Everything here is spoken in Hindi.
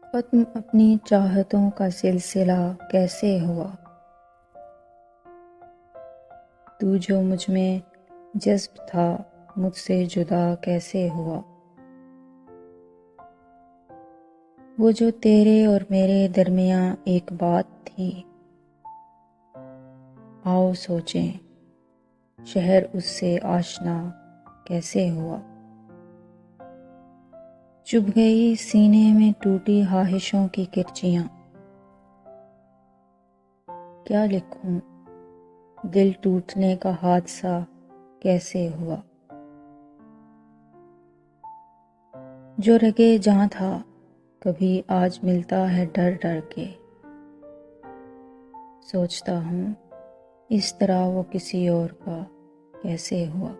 खत्म अपनी चाहतों का सिलसिला कैसे हुआ। तू जो मुझ में जज्ब था मुझसे जुदा कैसे हुआ। वो जो तेरे और मेरे दरमियां एक बात थी, आओ सोचें शहर उससे आशना कैसे हुआ। चुभ गई सीने में टूटी ख्वाहिशों की किरचियां, क्या लिखूं दिल टूटने का हादसा कैसे हुआ। जो रगे जहाँ था कभी आज मिलता है डर डर के। सोचता हूँ इस तरह वो किसी और का कैसे हुआ।